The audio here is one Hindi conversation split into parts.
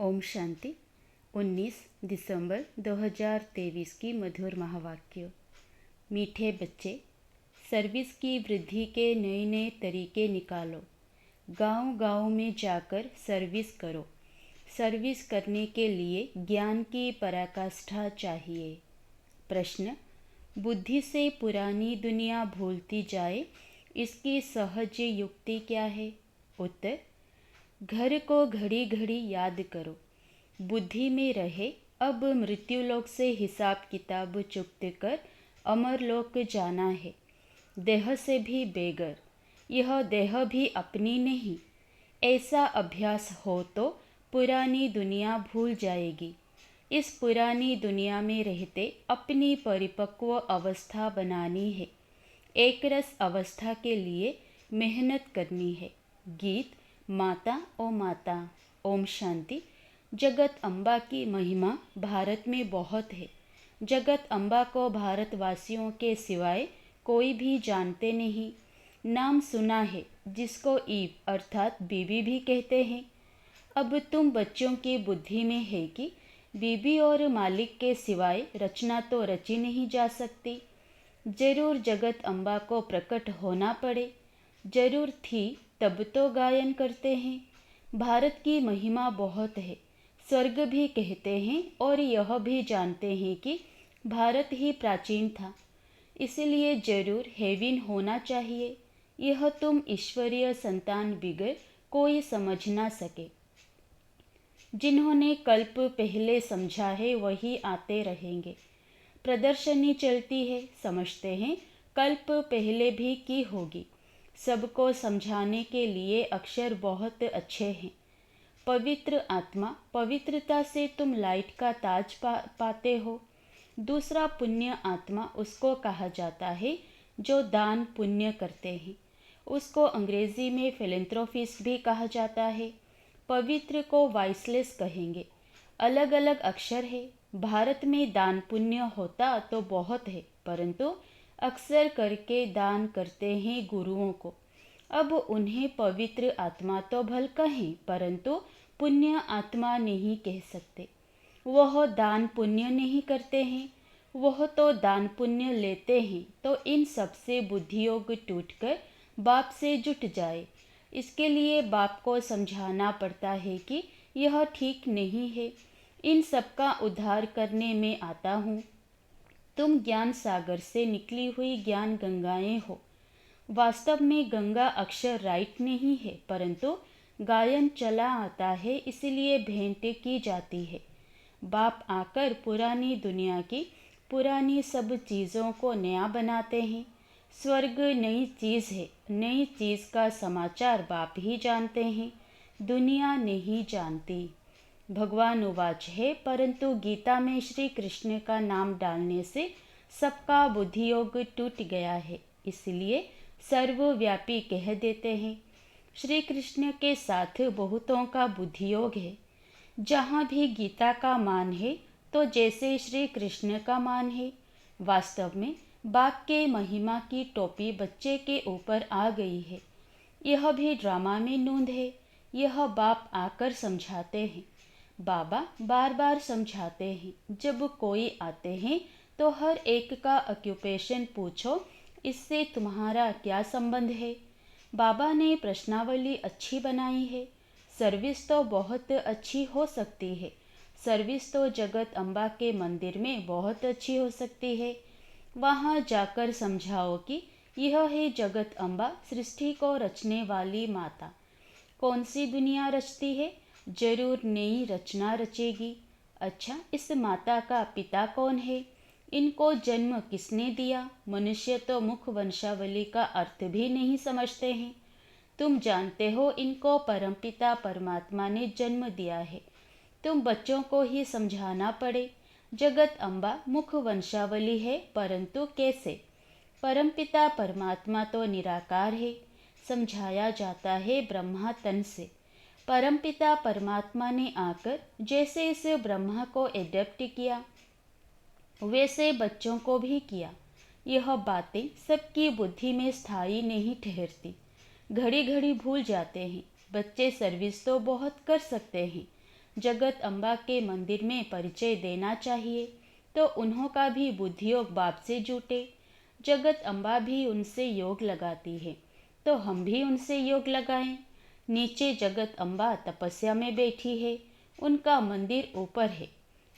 ओम शांति। 19 दिसंबर 2023 की मधुर महावाक्य। मीठे बच्चे, सर्विस की वृद्धि के नए नए तरीके निकालो। गांव-गांव में जाकर सर्विस करो। सर्विस करने के लिए ज्ञान की पराकाष्ठा चाहिए। प्रश्न: बुद्धि से पुरानी दुनिया भूलती जाए, इसकी सहज युक्ति क्या है? उत्तर: घर को घड़ी घड़ी याद करो। बुद्धि में रहे अब मृत्युलोक से हिसाब किताब चुकते कर अमरलोक जाना है। देह से भी बेगर, यह देह भी अपनी नहीं। ऐसा अभ्यास हो तो पुरानी दुनिया भूल जाएगी। इस पुरानी दुनिया में रहते अपनी परिपक्व अवस्था बनानी है। एक रस अवस्था के लिए मेहनत करनी है। गीत माता ओ माता। ओम शांति। जगत अम्बा की महिमा भारत में बहुत है। जगत अम्बा को भारतवासियों के सिवाय कोई भी जानते नहीं। नाम सुना है जिसको ईब अर्थात बीबी भी कहते हैं। अब तुम बच्चों की बुद्धि में है कि बीबी और मालिक के सिवाय रचना तो रची नहीं जा सकती। जरूर जगत अम्बा को प्रकट होना पड़े। जरूर थी तब तो गायन करते हैं। भारत की महिमा बहुत है। स्वर्ग भी कहते हैं और यह भी जानते हैं कि भारत ही प्राचीन था, इसलिए जरूर हेविन होना चाहिए। यह तुम ईश्वरीय संतान बिगर कोई समझ ना सके। जिन्होंने कल्प पहले समझा है वही आते रहेंगे। प्रदर्शनी चलती है, समझते हैं कल्प पहले भी की होगी। सबको समझाने के लिए अक्षर बहुत अच्छे हैं। पवित्र आत्मा, पवित्रता से तुम लाइट का ताज पाते हो। दूसरा पुण्य आत्मा उसको कहा जाता है जो दान पुण्य करते हैं। उसको अंग्रेजी में फिलैंथ्रोपिस्ट भी कहा जाता है। पवित्र को वाइसलेस कहेंगे। अलग अलग अक्षर है। भारत में दान पुण्य होता तो बहुत है, परंतु अक्सर करके दान करते हैं गुरुओं को। अब उन्हें पवित्र आत्मा तो भल कहें, परंतु पुण्य आत्मा नहीं कह सकते। वह दान पुण्य नहीं करते हैं। वह तो दान पुण्य लेते हैं तो इन सब से बुद्धियोग टूटकर बाप से जुट जाए। इसके लिए बाप को समझाना पड़ता है कि यह ठीक नहीं है। इन सब का उद्धार करने में आता हूँ। तुम ज्ञान सागर से निकली हुई ज्ञान गंगाएं हो। वास्तव में गंगा अक्षर राइट नहीं है, परंतु गायन चला आता है, इसलिए भेंट की जाती है। बाप आकर पुरानी दुनिया की पुरानी सब चीज़ों को नया बनाते हैं। स्वर्ग नई चीज़ है। नई चीज़ का समाचार बाप ही जानते हैं, दुनिया नहीं जानती। भगवान उवाच है, परंतु गीता में श्री कृष्ण का नाम डालने से सबका बुद्धियोग टूट गया है, इसलिए सर्वव्यापी कह देते हैं। श्री कृष्ण के साथ बहुतों का बुद्धियोग है। जहाँ भी गीता का मान है तो जैसे श्री कृष्ण का मान है। वास्तव में बाप के महिमा की टोपी बच्चे के ऊपर आ गई है। यह भी ड्रामा में नूंद है। यह बाप आकर समझाते हैं। बाबा बार बार समझाते हैं। जब कोई आते हैं तो हर एक का ऑक्यूपेशन पूछो, इससे तुम्हारा क्या संबंध है। बाबा ने प्रश्नावली अच्छी बनाई है। सर्विस तो बहुत अच्छी हो सकती है। सर्विस तो जगत अम्बा के मंदिर में बहुत अच्छी हो सकती है। वहाँ जाकर समझाओ कि यह है जगत अम्बा, सृष्टि को रचने वाली माता। कौन सी दुनिया रचती है? जरूर नई रचना रचेगी। अच्छा, इस माता का पिता कौन है? इनको जन्म किसने दिया? मनुष्य तो मुख वंशावली का अर्थ भी नहीं समझते हैं। तुम जानते हो इनको परमपिता परमात्मा ने जन्म दिया है। तुम बच्चों को ही समझाना पड़े। जगत अम्बा मुख वंशावली है, परंतु कैसे? परमपिता परमात्मा तो निराकार है। समझाया जाता है ब्रह्मा तन से। परमपिता परमात्मा ने आकर जैसे इस ब्रह्मा को एडप्ट किया, वैसे बच्चों को भी किया। यह बातें सबकी बुद्धि में स्थायी नहीं ठहरती। घड़ी घड़ी भूल जाते हैं। बच्चे सर्विस तो बहुत कर सकते हैं। जगत अम्बा के मंदिर में परिचय देना चाहिए, तो उन्हों का भी बुद्धियोग बाप से जुटे। जगत अम्बा भी उनसे योग लगाती है, तो हम भी उनसे योग लगाएं। नीचे जगत अम्बा तपस्या में बैठी है, उनका मंदिर ऊपर है।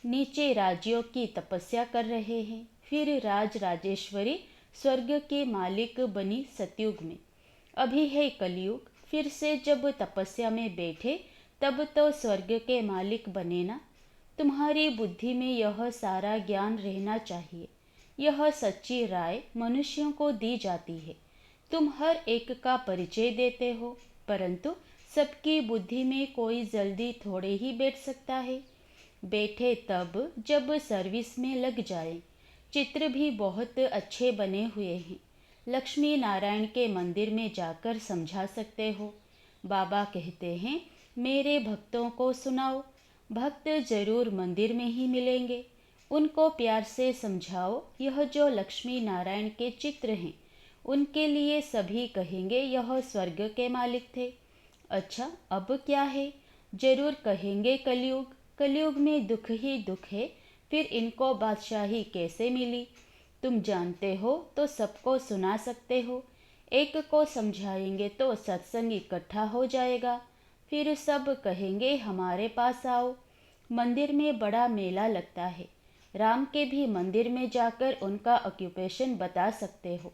नीचे राजयोग की तपस्या कर रहे हैं, फिर राज राजेश्वरी स्वर्ग के मालिक बनी सतयुग में। अभी है कलयुग, फिर से जब तपस्या में बैठे तब तो स्वर्ग के मालिक बने ना। तुम्हारी बुद्धि में यह सारा ज्ञान रहना चाहिए। यह सच्ची राय मनुष्यों को दी जाती है। तुम हर एक का परिचय देते हो, परंतु सबकी बुद्धि में कोई जल्दी थोड़े ही बैठ सकता है। बैठे तब जब सर्विस में लग जाए। चित्र भी बहुत अच्छे बने हुए हैं, लक्ष्मी नारायण के मंदिर में जाकर समझा सकते हो। बाबा कहते हैं मेरे भक्तों को सुनाओ। भक्त जरूर मंदिर में ही मिलेंगे, उनको प्यार से समझाओ। यह जो लक्ष्मी नारायण के चित्र हैं, उनके लिए सभी कहेंगे यह स्वर्ग के मालिक थे। अच्छा, अब क्या है? जरूर कहेंगे कलयुग। कलयुग में दुख ही दुख है, फिर इनको बादशाही कैसे मिली? तुम जानते हो तो सबको सुना सकते हो। एक को समझाएंगे तो सत्संग इकट्ठा हो जाएगा, फिर सब कहेंगे हमारे पास आओ। मंदिर में बड़ा मेला लगता है। राम के भी मंदिर में जाकर उनका ऑक्यूपेशन बता सकते हो।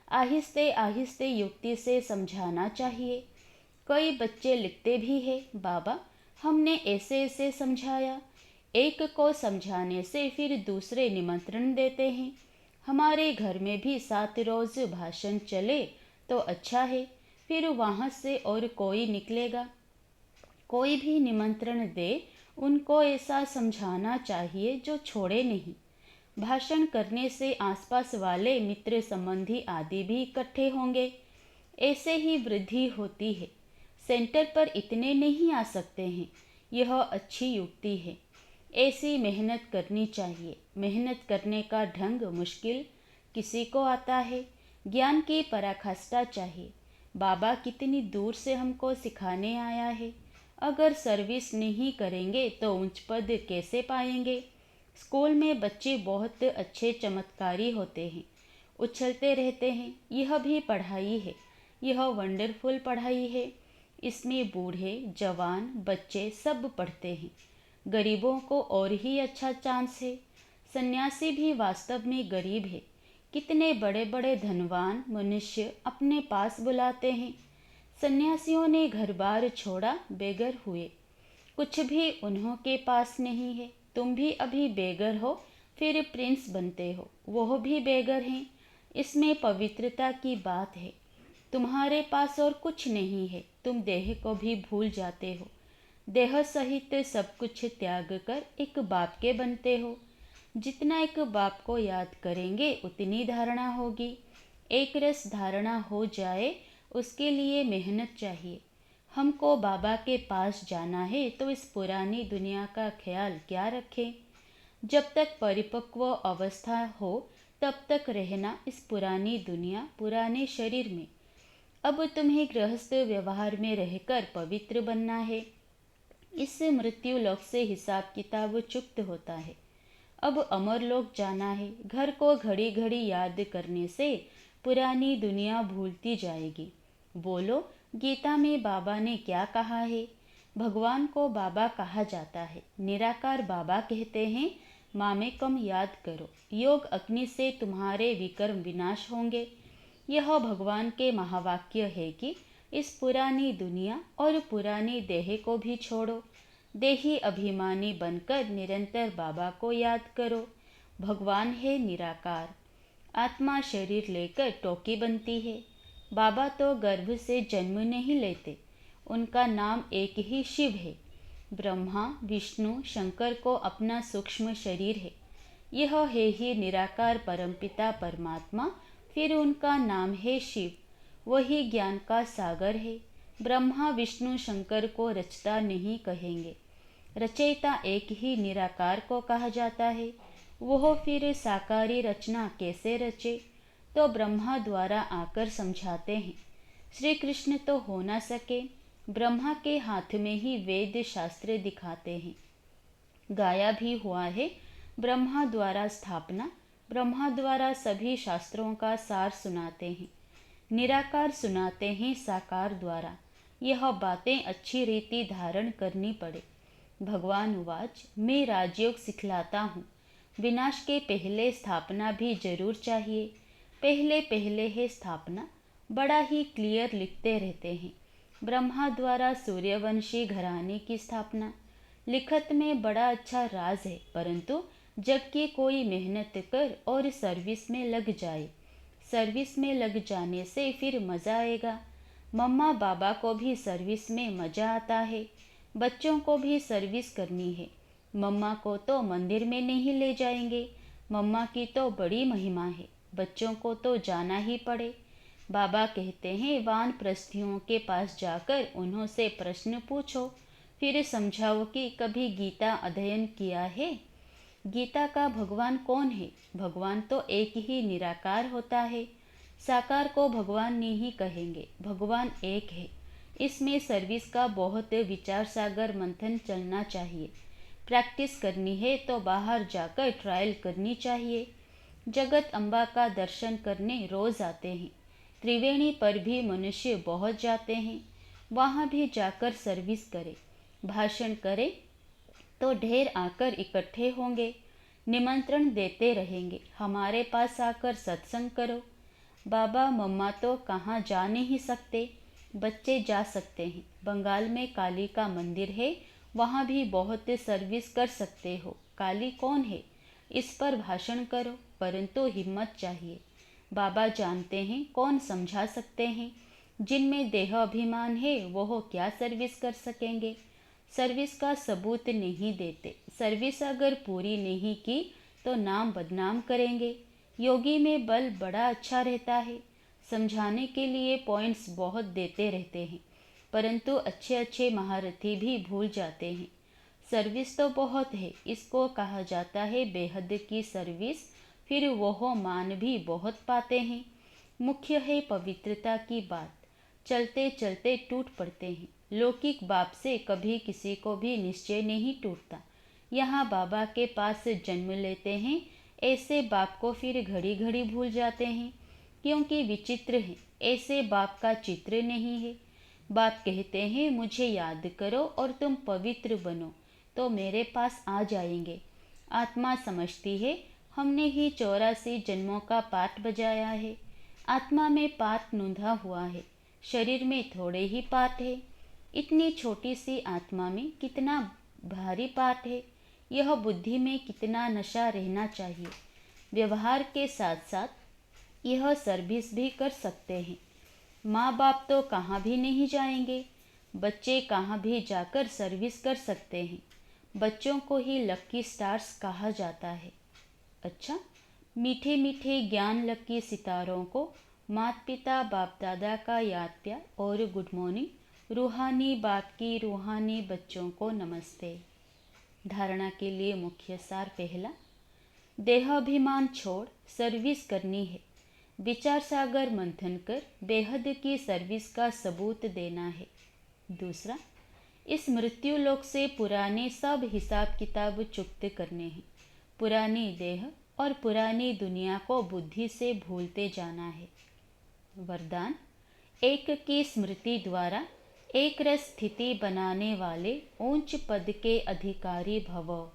आहिस्ते आहिस्ते युक्ति से समझाना चाहिए। कई बच्चे लिखते भी हैं, बाबा हमने ऐसे ऐसे समझाया। एक को समझाने से फिर दूसरे निमंत्रण देते हैं। हमारे घर में भी 7 रोज भाषण चले तो अच्छा है, फिर वहाँ से और कोई निकलेगा। कोई भी निमंत्रण दे, उनको ऐसा समझाना चाहिए जो छोड़े नहीं। भाषण करने से आसपास वाले मित्र संबंधी आदि भी इकट्ठे होंगे, ऐसे ही वृद्धि होती है। सेंटर पर इतने नहीं आ सकते हैं, यह अच्छी युक्ति है। ऐसी मेहनत करनी चाहिए। मेहनत करने का ढंग मुश्किल किसी को आता है। ज्ञान की पराकाष्ठा चाहिए। बाबा कितनी दूर से हमको सिखाने आया है। अगर सर्विस नहीं करेंगे तो उच्च पद कैसे पाएंगे? स्कूल में बच्चे बहुत अच्छे चमत्कारी होते हैं, उछलते रहते हैं। यह भी पढ़ाई है, यह वंडरफुल पढ़ाई है। इसमें बूढ़े जवान बच्चे सब पढ़ते हैं। गरीबों को और ही अच्छा चांस है। सन्यासी भी वास्तव में गरीब है। कितने बड़े बड़े धनवान मनुष्य अपने पास बुलाते हैं। सन्यासियों ने घर बार छोड़ा, बेघर हुए। कुछ भी उन्हों के पास नहीं है। तुम भी अभी बेघर हो, फिर प्रिंस बनते हो, वह भी बेघर हैं। इसमें पवित्रता की बात है। तुम्हारे पास और कुछ नहीं है, तुम देह को भी भूल जाते हो। देह सहित सब कुछ त्याग कर एक बाप के बनते हो। जितना एक बाप को याद करेंगे उतनी धारणा होगी। एक रस धारणा हो जाए, उसके लिए मेहनत चाहिए। हमको बाबा के पास जाना है तो इस पुरानी दुनिया का ख्याल क्या रखें? जब तक परिपक्व अवस्था हो तब तक रहना इस पुरानी दुनिया, पुराने शरीर में। अब तुम्हें गृहस्थ व्यवहार में रहकर पवित्र बनना है। इससे मृत्यु लोक से हिसाब किताब चुक्त होता है। अब अमर लोक जाना है। घर को घड़ी घड़ी याद करने से पुरानी दुनिया भूलती जाएगी। बोलो, गीता में बाबा ने क्या कहा है? भगवान को बाबा कहा जाता है। निराकार बाबा कहते हैं मामेकम याद करो, योग अग्नि से तुम्हारे विकर्म विनाश होंगे। यह भगवान के महावाक्य है कि इस पुरानी दुनिया और पुरानी देह को भी छोड़ो। देही अभिमानी बनकर निरंतर बाबा को याद करो। भगवान है निराकार। आत्मा शरीर लेकर टोकी बनती है। बाबा तो गर्भ से जन्म नहीं लेते, उनका नाम एक ही शिव है। ब्रह्मा विष्णु शंकर को अपना सूक्ष्म शरीर है। यह है ही निराकार परमपिता परमात्मा, फिर उनका नाम है शिव। वही ज्ञान का सागर है। ब्रह्मा विष्णु शंकर को रचता नहीं कहेंगे, रचयिता एक ही निराकार को कहा जाता है। वह फिर साकारी रचना कैसे रचे? तो ब्रह्मा द्वारा आकर समझाते हैं। श्री कृष्ण तो हो ना सके, ब्रह्मा के हाथ में ही वेद शास्त्र दिखाते हैं। गाया भी हुआ है, ब्रह्मा द्वारा स्थापना, ब्रह्मा द्वारा सभी शास्त्रों का सार सुनाते हैं। निराकार सुनाते हैं साकार द्वारा। यह बातें अच्छी रीति धारण करनी पड़े। भगवान उवाच, मैं राजयोग सिखलाता हूँ। विनाश के पहले स्थापना भी जरूर चाहिए। पहले पहले है स्थापना, बड़ा ही क्लियर लिखते रहते हैं। ब्रह्मा द्वारा सूर्यवंशी घराने की स्थापना। लिखत में बड़ा अच्छा राज है, परंतु जबकि कोई मेहनत कर और सर्विस में लग जाए, सर्विस में लग जाने से फिर मज़ा आएगा। मम्मा बाबा को भी सर्विस में मज़ा आता है। बच्चों को भी सर्विस करनी है। मम्मा को तो मंदिर में नहीं ले जाएंगे, मम्मा की तो बड़ी महिमा है, बच्चों को तो जाना ही पड़े। बाबा कहते हैं, वानप्रस्थियों के पास जाकर उन्हों से प्रश्न पूछो, फिर समझाओ कि कभी गीता अध्ययन किया है। गीता का भगवान कौन है? भगवान तो एक ही निराकार होता है। साकार को भगवान नहीं कहेंगे, भगवान एक है। इसमें सर्विस का बहुत विचार सागर मंथन चलना चाहिए। प्रैक्टिस करनी है तो बाहर जाकर ट्रायल करनी चाहिए। जगत अम्बा का दर्शन करने रोज आते हैं। त्रिवेणी पर भी मनुष्य बहुत जाते हैं। वहाँ भी जाकर सर्विस करें, भाषण करें तो ढेर आकर इकट्ठे होंगे। निमंत्रण देते रहेंगे, हमारे पास आकर सत्संग करो। बाबा मम्मा तो कहाँ जा नहीं सकते, बच्चे जा सकते हैं। बंगाल में काली का मंदिर है, वहाँ भी बहुत सर्विस कर सकते हो। काली कौन है, इस पर भाषण करो, परंतु हिम्मत चाहिए। बाबा जानते हैं, कौन समझा सकते हैं। जिनमें देह अभिमान है वो क्या सर्विस कर सकेंगे। सर्विस का सबूत नहीं देते। सर्विस अगर पूरी नहीं की तो नाम बदनाम करेंगे। योगी में बल बड़ा अच्छा रहता है, समझाने के लिए पॉइंट्स बहुत देते रहते हैं, परंतु अच्छे अच्छे महारथी भी भूल जाते हैं। सर्विस तो बहुत है, इसको कहा जाता है बेहद की सर्विस। फिर वह मान भी बहुत पाते हैं। मुख्य है पवित्रता की बात। चलते चलते टूट पड़ते हैं। लौकिक बाप से कभी किसी को भी निश्चय नहीं टूटता। यहाँ बाबा के पास जन्म लेते हैं, ऐसे बाप को फिर घड़ी घड़ी भूल जाते हैं, क्योंकि विचित्र है, ऐसे बाप का चित्र नहीं है। बाप कहते हैं, मुझे याद करो और तुम पवित्र बनो तो मेरे पास आ जाएंगे। आत्मा समझती है, हमने ही 84 जन्मों का पाठ बजाया है। आत्मा में पाठ नूंधा हुआ है, शरीर में थोड़े ही पाठ है। इतनी छोटी सी आत्मा में कितना भारी पाठ है। यह बुद्धि में कितना नशा रहना चाहिए। व्यवहार के साथ साथ यह सर्विस भी कर सकते हैं। माँ बाप तो कहाँ भी नहीं जाएंगे, बच्चे कहाँ भी जाकर सर्विस कर सकते हैं। बच्चों को ही लक्की स्टार्स कहा जाता है। अच्छा, मीठे मीठे ज्ञान लक्की सितारों को माता पिता बाप दादा का याद प्यार और गुड मॉर्निंग। रूहानी बाप की रूहानी बच्चों को नमस्ते। धारणा के लिए मुख्य सार पहला, देहाभिमान छोड़ सर्विस करनी है। विचार सागर मंथन कर बेहद की सर्विस का सबूत देना है। दूसरा, इस मृत्यु लोक से पुराने सब हिसाब किताब चुकते करने हैं। पुरानी देह और पुरानी दुनिया को बुद्धि से भूलते जाना है। वरदान, एक की स्मृति द्वारा एक रस स्थिति बनाने वाले ऊंच पद के अधिकारी भव।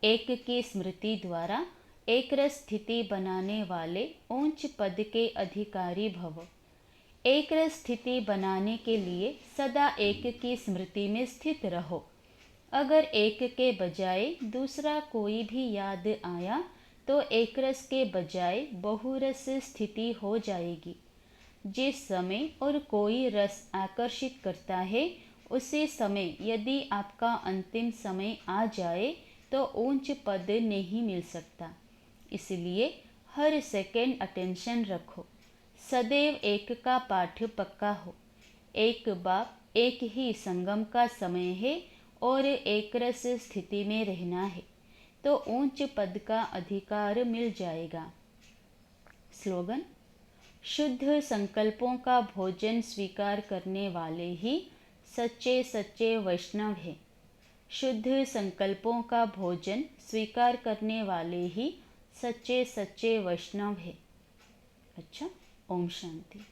एक की स्मृति द्वारा एक रस स्थिति बनाने वाले ऊंच पद के अधिकारी भव। एक रस स्थिति बनाने के लिए सदा एक की स्मृति में स्थित रहो। अगर एक के बजाय दूसरा कोई भी याद आया तो एक रस के बजाय बहुरस स्थिति हो जाएगी। जिस समय और कोई रस आकर्षित करता है, उसी समय यदि आपका अंतिम समय आ जाए तो ऊंच पद नहीं मिल सकता। इसलिए हर सेकंड अटेंशन रखो। सदैव एक का पाठ पक्का हो। एक बाप एक ही संगम का समय है और एक रस स्थिति में रहना है तो ऊंच पद का अधिकार मिल जाएगा। स्लोगन, शुद्ध संकल्पों का भोजन स्वीकार करने वाले ही सच्चे सच्चे वैष्णव हैं। शुद्ध संकल्पों का भोजन स्वीकार करने वाले ही सच्चे सच्चे वैष्णव हैं। अच्छा, ओम शांति।